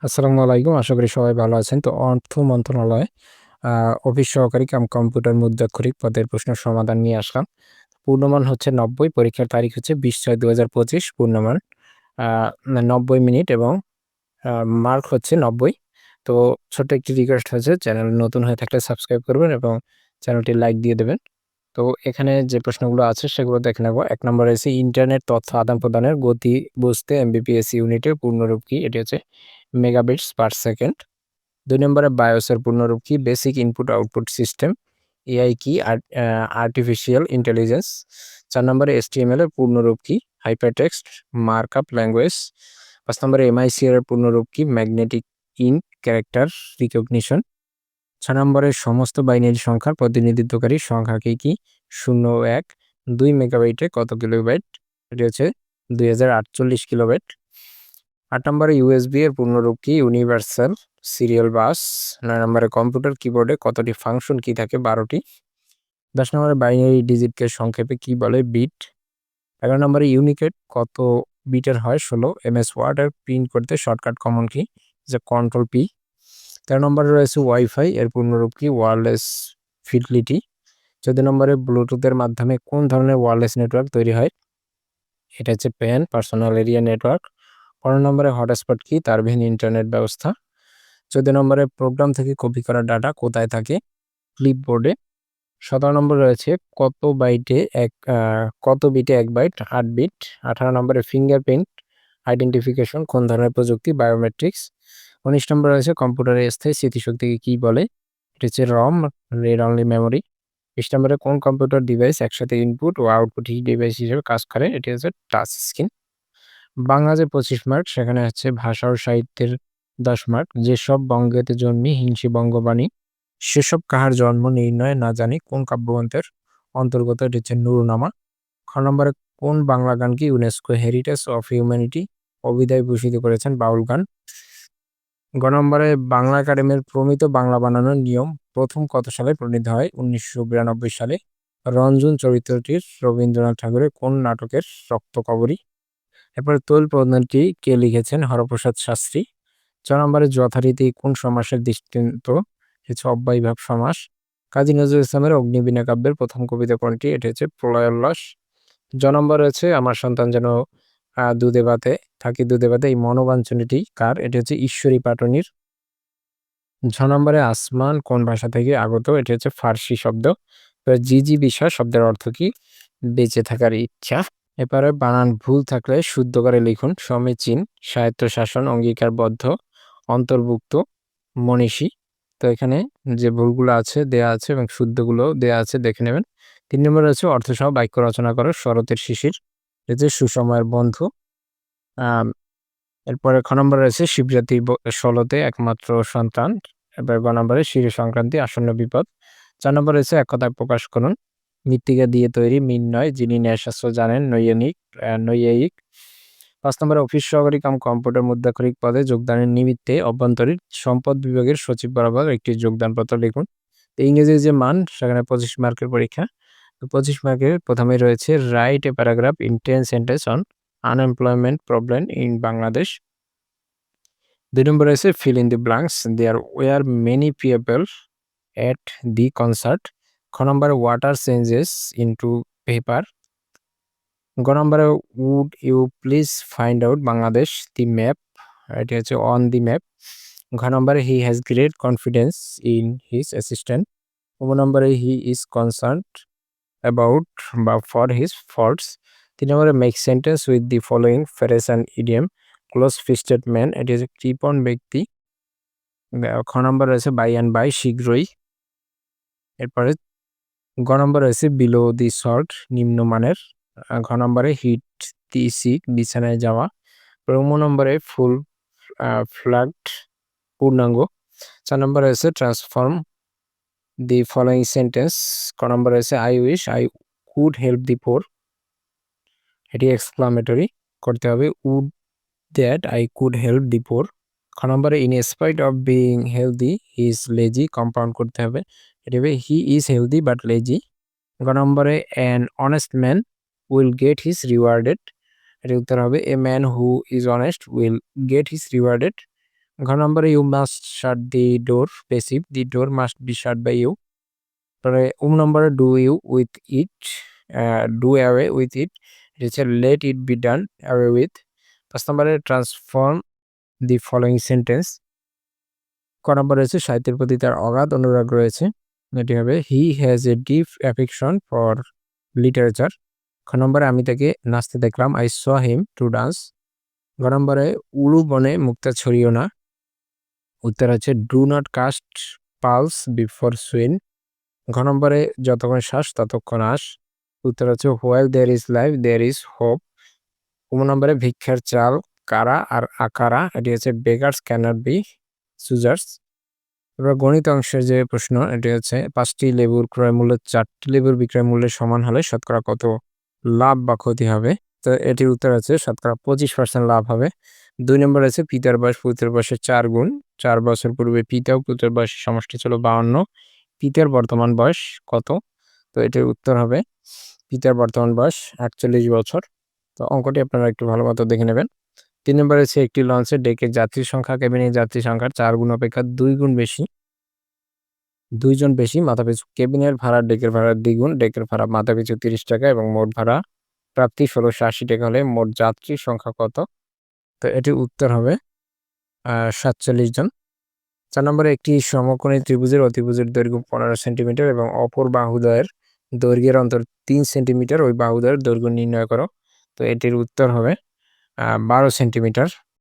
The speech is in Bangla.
আসসালামু আলাইকুম। আশা করি সবাই ভালো আছেন। তো অর্থ মন্ত্রণালয় অফিস সহকারী কাম কম্পিউটার মুদ্রাক্ষরিক পদের প্রশ্নের সমাধান নিয়ে আসলাম। পূর্ণমান হচ্ছে ৯০, পরীক্ষার তারিখ হচ্ছে ২০/৬/২০২৫, পূর্ণমান আ ৯০ মিনিট এবং আ মার্ক হচ্ছে ৯০। তো ছোট্ট একটি রিকোয়েস্ট হচ্ছে, চ্যানেল নতুন হয়ে থাকলে সাবস্ক্রাইব করবেন এবং চ্যানেলটি লাইক দিয়ে দেবেন। তো এখানে যে প্রশ্নগুলো আছে সেগুলো দেখে নেব। ১ নম্বরে আছে ইন্টারনেট তথ্য আদান-প্রদানের গতি বুঝতে এমবিপিএস ইউনিটের পূর্ণরূপ কি? এটি হচ্ছে মেগাবিটস পার সেকেন্ড। ২ নম্বরে বায়োসের পূর্ণরূপ কি? Basic input output system. AI কি? Artificial intelligence. ৪ নম্বরে HTML এর পূর্ণরূপ কি? Hypertext markup language. ৫ নম্বরে MICR এর পূর্ণরূপ কি? Magnetic ink character recognition. ৬ নম্বরে সমস্ত বাইনারি সংখ্যার প্রতিনিধিত্বকারী সংখ্যা কি? ০ ও ১। ২ মেগাবাইটে কত কিলোবাইট? এটি হচ্ছে ২০৪৮ কিলোবাইট। ৮ নম্বরে USB এর পূর্ণরূপ কি? Universal serial bus. ৯ নম্বরে কম্পিউটার কিবোর্ডে কতটি ফাংশন কি থাকে? ১২টি। ১০ নম্বরে বাইনারি ডিজিটকে সংক্ষেপে কি বলে? বিট। ১১ নম্বরে ইউনিকোড কত বিটের হয়? ১৬। MS ওয়ার্ড এর প্রিন্ট করতে শর্টকাট কমন কি? যে কন্ট্রোল পি। ১৩ নম্বরে রয়েছে ওয়াইফাই এর পূর্ণরূপ কি? Wireless fidelity. ১৪ নম্বরে ব্লুটুথের মাধ্যমে কোন ধরনের ওয়্যারলেস নেটওয়ার্ক তৈরি হয়? এটা হচ্ছে প্যান পার্সোনাল এরিয়া নেটওয়ার্ক। ১৫ নম্বরে হটস্পট কি? তারবিহীন ইন্টারনেট ব্যবস্থা। ১৪ নম্বরে প্রোগ্রাম থেকে কপি করা ডাটা কোথায় থাকে? ক্লিপবোর্ডে। ১৭ নম্বরে রয়েছে কত বিটে ১ বাইট? ৮ বিট। ১৮ নম্বরে ফিঙ্গারপ্রিন্ট আইডেন্টিফিকেশন কোন ধরনের প্রযুক্তি? বায়োমেট্রিক্স। ১৯ নম্বরে রয়েছে কম্পিউটারের স্থায়ী স্মৃতিশক্তিকে কি বলে? এটা হচ্ছে রম, রিড অনলি মেমোরি। ২০ নম্বরে কোন কম্পিউটার ডিভাইস একসাথে ইনপুট ও আউটপুট ডিভাইস হিসেবে কাজ করে? এটি হচ্ছে টাচ স্ক্রিন। বাংলা যে ২৫ মার্ক, সেখানে হচ্ছে ভাষা ও সাহিত্যের ১০ মার্ক। যেসব বঙ্গেতে জন্মি হিংসি বঙ্গবাণী, সেসব কাহার জন্ম নির্ণয় না জানি কোন কাব্যগ্রন্থের অন্তর্গত? এটি হচ্ছে নুরুনামা। খ নম্বরে কোন বাংলা গানকে ইউনেস্কো হেরিটেজ অফ হিউম্যানিটি অবিদায় ভূষিত করেছেন? বাউল গান। গ নম্বরে বাংলা একাডেমির প্রমিত বাংলা বানানোর নিয়ম প্রথম কত সালে প্রণীত হয়? ১৯৯২ সালে। রঞ্জন চরিত্রটির রবীন্দ্রনাথ ঠাকুরের কোন নাটকের রক্তকরবী? এরপরে তৈল প্রবন্ধটি কে লিখেছেন? হরপ্রসাদ শাস্ত্রী। ৪ নম্বরে যথারীতি কোন সমাসের দৃষ্টান্ত? হচ্ছে অব্যয়ভাব সমাস। কাজী নজরুল ইসলামের অগ্নিবীণা কাব্যের প্রথম কবিতা কোনটি? এটি হচ্ছে প্রলয়োল্লাস। নম্বর রয়েছে আমার সন্তান যেন দুধে ভাতে থাকি দুধে ভাতে, এই মনোবাঞ্ছনাটি কার? এটি হচ্ছে ঈশ্বরী পাটনির। নম্বরে আসমান কোন ভাষা থেকে আগত? এটি হচ্ছে ফার্সি শব্দ। জিজিবিষা শব্দের অর্থ কি? বেঁচে থাকার ইচ্ছা। এবারে বানান ভুল থাকলে শুদ্ধ করে লিখুন। সমীচীন, স্বায়ত্তশাসন, অঙ্গীকারবদ্ধ, অন্তর্ভুক্ত, মনীষী। তো এখানে যে ভুলগুলো আছে দেয়া আছে এবং শুদ্ধগুলোও দেয়া আছে, দেখে নেবেন। ৩ নম্বরে রয়েছে অর্থসহ বাক্য রচনা করো। শরতের শিশির, এই যে সুসময়ের বন্ধু। আম এরপরে খ নম্বরে রয়েছে শিবজাতি ১৬তে একমাত্র সন্তান। এবার গ নম্বরে শির সংক্রান্তি আসন্ন বিপদ। ৪ নম্বরে রয়েছে এক কথায় প্রকাশ করুন। মৃত্তিকা দিয়ে তৈরি, মৃন্ময়, যিনি ন্যায়শাস্ত্র জানেন, নৈয়ায়িক। ৫ নম্বরে অফিস সহকারী কাম কম্পিউটার মুদ্রাক্ষরিক পদে যোগদানের নিমিত্তে অভ্যন্তরীণ সম্পদ বিভাগের সচিব বরাবর একটি যোগদানপত্র লিখুন। তো ইংরেজির যে মান, সেখানে ২৫ মার্কের পরীক্ষা। তো ২৫ মার্কের প্রথমেই রয়েছে write a paragraph in 10 sentence on unemployment problem in Bangladesh. ২ নম্বরে রয়েছে fill in the blanks. There were many people at the concert. খ নম্বরে ওয়াটার চেঞ্জেস ইনটু পেপার। গ নম্বরে would you please find out Bangladesh the map. এটি হচ্ছে অন দি ম্যাপ। ঘ নম্বরে he has great confidence in his assistant. গ নম্বরে হি ইজ কনসার্নড অ্যাবাউট বা ফর হিজ ফল্টস। ৩ নম্বরে make sentence with the following phrase and idiom. Close fisted man, এটি হচ্ছে কৃপণ ব্যক্তি। খ নম্বর রয়েছে বাই অ্যান্ড বাই, শীঘ্রই। এরপরে গ নম্বর রয়েছে বিলো দি সল্ট, নিম্নমানের। ঘ নম্বরে হিট দি সিক, বিছানায় যাওয়া। নম্বরে ফুল ফ্ল্যাগড, পূর্ণাঙ্গ। ৪ নম্বর রয়েছে ট্রান্সফর্ম দি ফলোয়িং সেন্টেন্স। ক নম্বর রয়েছে I wish I could help the poor, এটি এক্সক্লামেটরি করতে হবে। Would that I could help the poor. খ নম্বরে in spite of being healthy he is lazy, compound করতে হবে। এটি হবে he is healthy but lazy. গ নম্বরে an honest man will get his rewarded, এটির উত্তর হবে a man who is honest will get his rewarded. গ ঘ নম্বরে you must shut the door passive, the door must be shut by you. তারপরে নম্বরে do you with it, do away with it, এটা হচ্ছে let it be done away with. 5 নম্বরে ট্রান্সফর্ম দি ফলোয়িং সেন্টেন্স। ক নম্বর রয়েছে সাহিত্যের প্রতি তার অগাধ অনুরাগ রয়েছে, এটি হবে he has a deep affection for literature. খ নম্বরে আমি তাকে নাচতে দেখলাম, I saw him to dance. গ নম্বরে উলু বনে মুক্তা ছড়িও না, উত্তর হচ্ছে do not cast pearls before swine. ঘ নম্বরে যতক্ষণ শ্বাস ততক্ষণ আস, উত্তর হচ্ছে while there is life there is hope. নম্বরে ভিক্ষার চাল কারা আর আকারা, এটি হচ্ছে বেগার্স ক্যানট বি চুজার্স। এবার গণিত অংশের যে প্রশ্ন, এটি হচ্ছে 5টি লেবুর ক্রয় মূল্য 4টি লেবুর বিক্রয় মূল্যের সমান হলে শতকরা কত লাভ বা ক্ষতি হবে? তো এটির উত্তর আছে শতকরা 25% লাভ হবে। 2 নম্বর আছে পিতার বয়স পুত্রের বয়সের 4 গুণ। 4 বছর পূর্বে পিতা ও পুত্রের বয়সের সমষ্টি ছিল 52, পিতার বর্তমান বয়স কত? তো এটির উত্তর হবে পিতার বর্তমান বয়স 48 বছর। তো অঙ্কটি আপনারা একটু ভালো মতো দেখে নেবেন। 3 নম্বরে আছে একটি লঞ্চের ডেকে যাত্রীর সংখ্যা কেবিনের যাত্রী সংখ্যার 4 গুণ অপেক্ষা 2 গুণ বেশি, 2 জন বেশি, মাথাপিছু কেবিনের ভাড়া ডেকের ভাড়া দ্বিগুণ, ডেকের ভাড়া মাথাপিছু 30 টাকা এবং মোট ভাড়া প্রাপ্তি 1680 টাকা হলে মোট যাত্রীর সংখ্যা কত? তো এটির উত্তর হবে 47 জন। 4 নম্বরে একটি সমকোণী ত্রিভুজের অতিভুজের দৈর্ঘ্য 15 সেন্টিমিটার এবং অপর বাহুদ্বয়ের দৈর্ঘ্যের অন্তর 3 সেন্টিমিটার, ওই বাহুদ্বয়ের দৈর্ঘ্য নির্ণয় করো। তো এটির উত্তর হবে 12 সেন্টিমিটার।